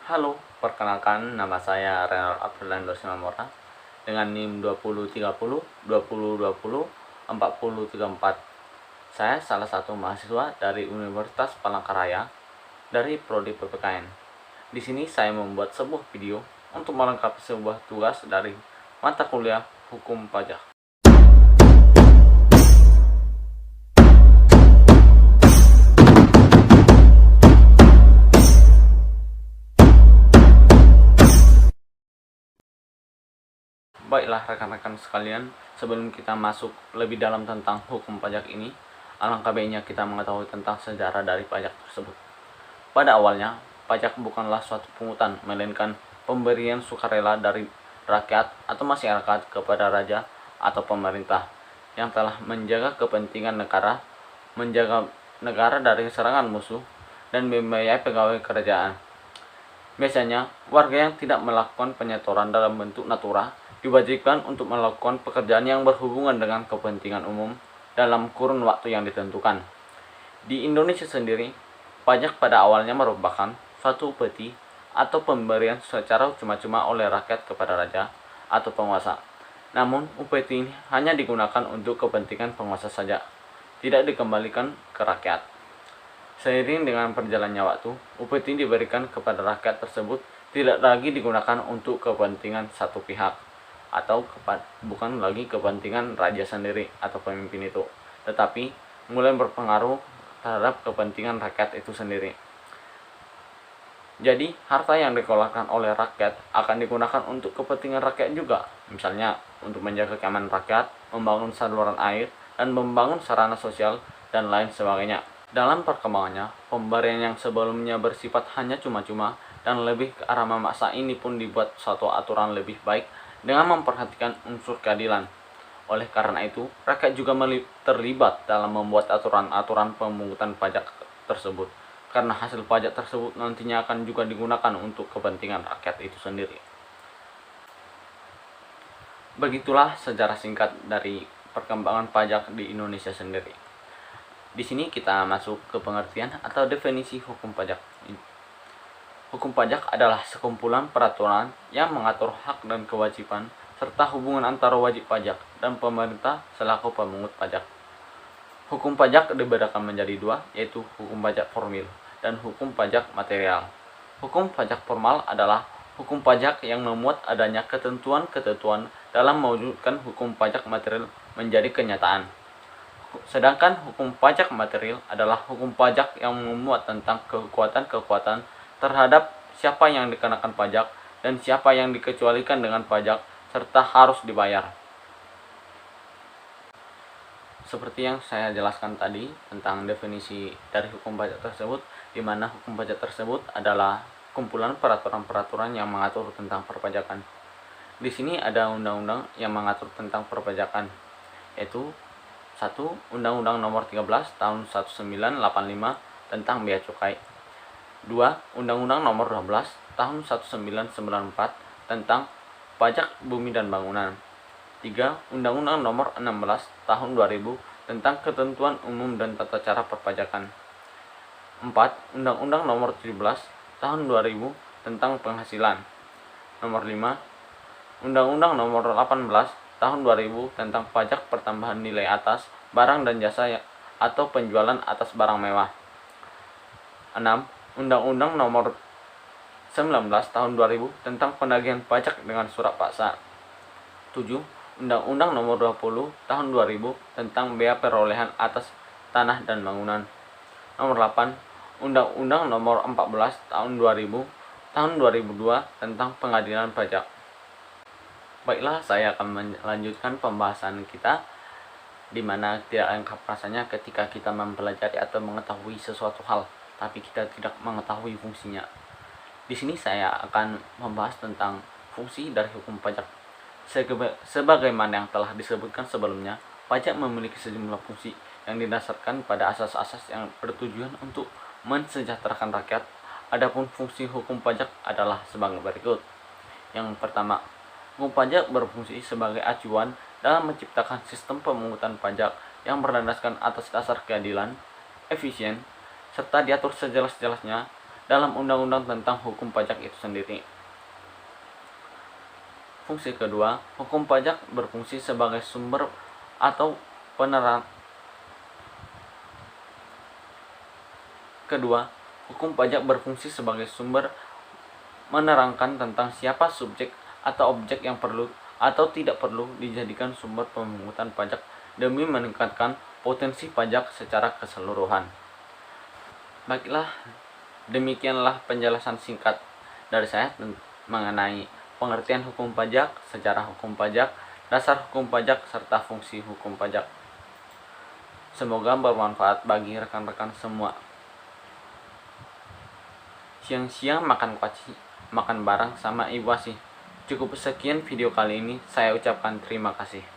Halo, perkenalkan nama saya Renal Abdullah Simamora dengan NIM 2030 2020 4034. Saya salah satu mahasiswa dari Universitas Palangkaraya dari Prodi PPKN. Di sini saya membuat sebuah video untuk melengkapi sebuah tugas dari mata kuliah Hukum Pajak. Baiklah rekan-rekan sekalian, sebelum kita masuk lebih dalam tentang hukum pajak ini, alangkah baiknya kita mengetahui tentang sejarah dari pajak tersebut. Pada awalnya, pajak bukanlah suatu pungutan, melainkan pemberian sukarela dari rakyat atau masyarakat kepada raja atau pemerintah yang telah menjaga kepentingan negara, menjaga negara dari serangan musuh, dan membiayai pegawai kerajaan. Biasanya, warga yang tidak melakukan penyetoran dalam bentuk natura diwajibkan untuk melakukan pekerjaan yang berhubungan dengan kepentingan umum dalam kurun waktu yang ditentukan. Di Indonesia sendiri, pajak pada awalnya merupakan suatu upeti atau pemberian secara cuma-cuma oleh rakyat kepada raja atau penguasa. Namun, upeti ini hanya digunakan untuk kepentingan penguasa saja, tidak dikembalikan ke rakyat. Seiring dengan perjalannya waktu, upeti diberikan kepada rakyat tersebut tidak lagi digunakan untuk kepentingan satu pihak atau bukan lagi kepentingan raja sendiri atau pemimpin itu, tetapi mulai berpengaruh terhadap kepentingan rakyat itu sendiri. Jadi, harta yang dikeluarkan oleh rakyat akan digunakan untuk kepentingan rakyat juga, misalnya untuk menjaga keamanan rakyat, membangun saluran air, dan membangun sarana sosial, dan lain sebagainya. Dalam perkembangannya, pemberian yang sebelumnya bersifat hanya cuma-cuma dan lebih ke arah memaksa ini pun dibuat suatu aturan lebih baik dengan memperhatikan unsur keadilan. Oleh karena itu, rakyat juga terlibat dalam membuat aturan-aturan pemungutan pajak tersebut, karena hasil pajak tersebut nantinya akan juga digunakan untuk kepentingan rakyat itu sendiri. Begitulah sejarah singkat dari perkembangan pajak di Indonesia sendiri. Di sini kita masuk ke pengertian atau definisi hukum pajak. Hukum pajak adalah sekumpulan peraturan yang mengatur hak dan kewajiban serta hubungan antara wajib pajak dan pemerintah selaku pemungut pajak. Hukum pajak dibedakan menjadi dua, yaitu hukum pajak formil dan hukum pajak material. Hukum pajak formal adalah hukum pajak yang memuat adanya ketentuan-ketentuan dalam mewujudkan hukum pajak material menjadi kenyataan. Sedangkan hukum pajak material adalah hukum pajak yang memuat tentang kekuatan-kekuatan terhadap siapa yang dikenakan pajak dan siapa yang dikecualikan dengan pajak serta harus dibayar. Seperti yang saya jelaskan tadi tentang definisi dari hukum pajak tersebut, di mana hukum pajak tersebut adalah kumpulan peraturan-peraturan yang mengatur tentang perpajakan. Di sini ada undang-undang yang mengatur tentang perpajakan, yaitu 1. Undang-Undang Nomor 13 Tahun 1985 tentang Bea Cukai. 2. Undang-Undang Nomor 12 Tahun 1994 tentang Pajak Bumi dan Bangunan. 3. Undang-Undang Nomor 16 Tahun 2000 tentang Ketentuan Umum dan Tata Cara Perpajakan. 4. Undang-Undang Nomor 17 Tahun 2000 tentang Penghasilan. Nomor 5. Undang-Undang Nomor 18 Tahun 2000 tentang Pajak Pertambahan Nilai atas barang dan jasa atau penjualan atas barang mewah. 6. Undang-Undang Nomor 19 Tahun 2000 tentang Penagihan Pajak dengan Surat Paksa. 7. Undang-Undang Nomor 20 Tahun 2000 tentang Bea Perolehan atas tanah dan bangunan. Nomor 8. Undang-Undang Nomor 14 Tahun 2000 Tahun 2002 tentang Pengadilan Pajak. Baiklah, saya akan melanjutkan pembahasan kita, di mana tidak lengkap rasanya ketika kita mempelajari atau mengetahui sesuatu hal, tapi kita tidak mengetahui fungsinya. Di sini saya akan membahas tentang fungsi dari hukum pajak. Sebagaimana yang telah disebutkan sebelumnya, pajak memiliki sejumlah fungsi yang didasarkan pada asas-asas yang bertujuan untuk mensejahterakan rakyat. Adapun fungsi hukum pajak adalah sebagai berikut. Yang pertama, hukum pajak berfungsi sebagai acuan dalam menciptakan sistem pemungutan pajak yang berdasarkan atas dasar keadilan, efisien, serta diatur sejelas-jelasnya dalam undang-undang tentang hukum pajak itu sendiri. Fungsi kedua, hukum pajak berfungsi sebagai sumber atau menerangkan tentang siapa subjek atau objek yang perlu atau tidak perlu dijadikan sumber pemungutan pajak demi meningkatkan potensi pajak secara keseluruhan. Baiklah, demikianlah penjelasan singkat dari saya mengenai pengertian hukum pajak, sejarah hukum pajak, dasar hukum pajak, serta fungsi hukum pajak. Semoga bermanfaat bagi rekan-rekan semua. Siang-siang makan kuaci, makan bareng sama ibu asih. Cukup sekian video kali ini, saya ucapkan terima kasih.